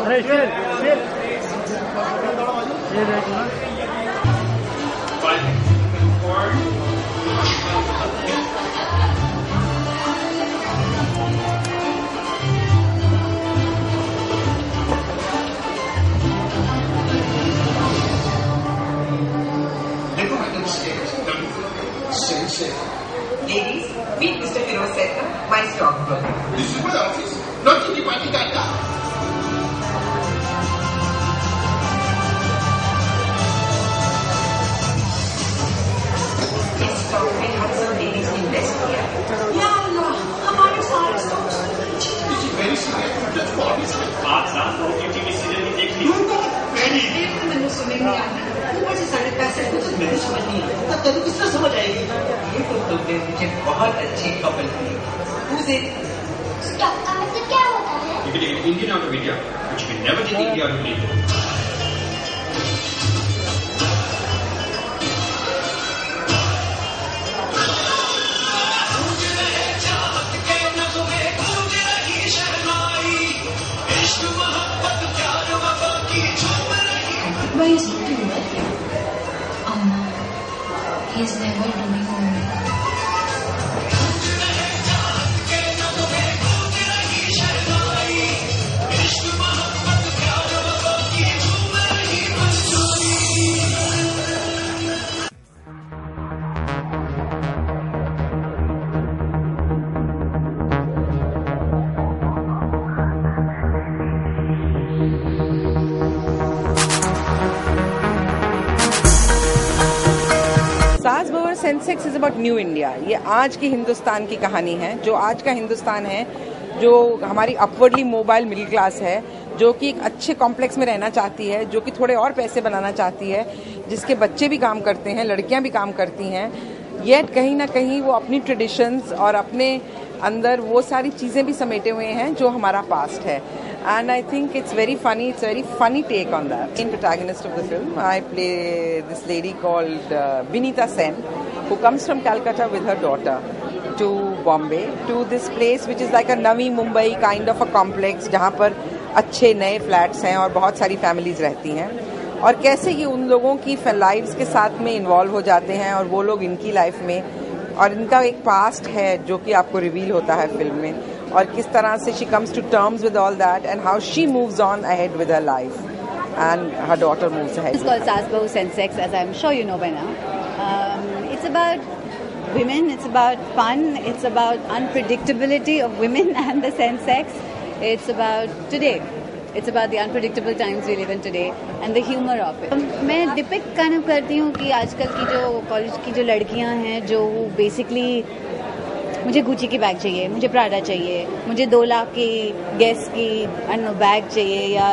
Ladies, meet Mr. Firoz Sekhar, my stockbroker. This is my office, not in the party data. इस stock में हर सब ladies ने invest किया। या अल्लाह, हमारे सारे stocks This is very serious. Just for this. आप साथ लोग टीवी सीरियल नहीं देख ली। Very. मैंने सुने नहीं आना। ऊपर से 65.5 को तो मेरी समझ नहीं आई। तब तेरी किस तरह समझ आएगी? ये तो तुमने मुझे बहुत अच्छी खबर दी। उसे स्टॉक का मतलब क्या होता है? You can take an Indian out of India, but you can never take India out of India. Why is he doing that? He's never doing only. सास बहू Sensex is about new India. ये आज की हिंदुस्तान की कहानी है, जो आज का हिंदुस्तान है, जो हमारी अपवर्डली मोबाइल मिडिल क्लास है, जो कि एक अच्छे कॉम्प्लेक्स में रहना चाहती है, जो कि थोड़े और पैसे बनाना चाहती है, जिसके बच्चे भी काम करते हैं, लड़कियां भी काम करती हैं, येट कहीं ना कहीं वो अपनी ट्रेडिशंस और अपने अंदर वो सारी चीज़ें भी समेटे हुए हैं जो हमारा पास्ट है. And I think it's very funny take on that. The protagonist of the film, I play this lady called Vinita Sen, who comes from Calcutta with her daughter to Bombay, to this place which is like a Navi Mumbai kind of a complex, जहाँ पर अच्छे नए flats हैं और बहुत सारी families रहती हैं, और कैसे ये उन लोगों की लाइफ्स के साथ में इन्वॉल्व हो जाते हैं और वो लोग इनकी लाइफ में, और इनका एक पास्ट है जो कि आपको रिवील होता है फिल्म में, और किस तरह से she comes to terms with all that and how she moves on ahead with her life and her daughter moves ahead. It's called Saas Bahu Sensex, as I'm sure you know by now. It's about women, it's about fun, it's about unpredictability of women and the sensex. It's about today. It's about the unpredictable times we live in today and the humor of it. मैं depict kind of करती हूँ कि आजकल की जो college की जो लड़कियाँ हैं, जो बेसिकली मुझे गुची की बैग चाहिए, मुझे प्राडा चाहिए, मुझे 2 लाख की गेस की बैग चाहिए, या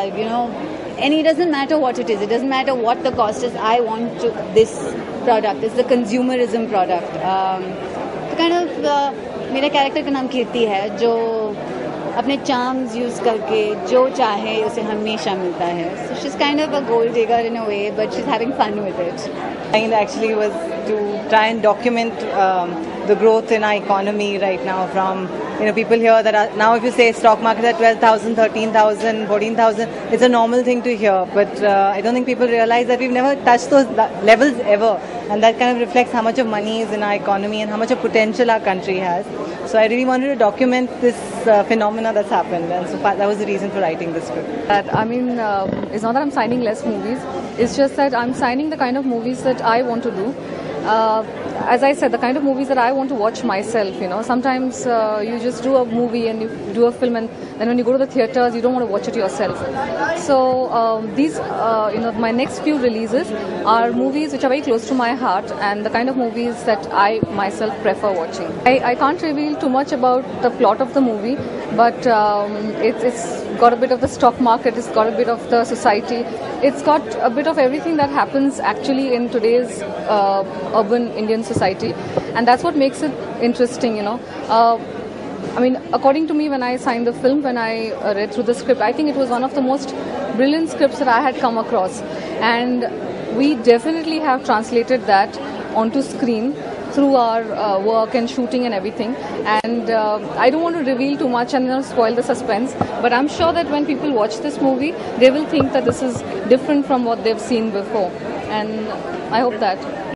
and it doesn't matter what it is, it doesn't matter what the cost is, I want this product, it's the consumerism product. तो kind of मेरा कैरेक्टर का नाम कीर्ति है, जो अपने चार्म्स यूज करके जो चाहे उसे हमेशा मिलता है. So she's kind of a gold digger in a way, but she's having fun with it. Mine actually was to try and document the growth in our economy right now. From people here that are now, if you say stock market at 12,000, 13,000, 14,000, it's a normal thing to hear. But I don't think people realize that we've never touched those levels ever, and that kind of reflects how much of money is in our economy and how much of potential our country has. So I really wanted to document this phenomena that's happened, and so that was the reason for writing this script. It's not that I'm signing less movies. It's just that I'm signing the kind of movies that I want to do. As I said, the kind of movies that I want to watch myself. Sometimes you just do a movie and you do a film, and then when you go to the theaters, you don't want to watch it yourself. So these, my next few releases are movies which are very close to my heart, and the kind of movies that I myself prefer watching. I can't reveal too much about the plot of the movie, but it's got a bit of the stock market, it's got a bit of the society, it's got a bit of everything that happens actually in today's urban Indian society, and that's what makes it interesting. According to me, when I signed the film, when I read through the script, I think it was one of the most brilliant scripts that I had come across, and we definitely have translated that onto screen. through our work and shooting and everything. And I don't want to reveal too much and spoil the suspense, but I'm sure that when people watch this movie, they will think that this is different from what they've seen before, and I hope that.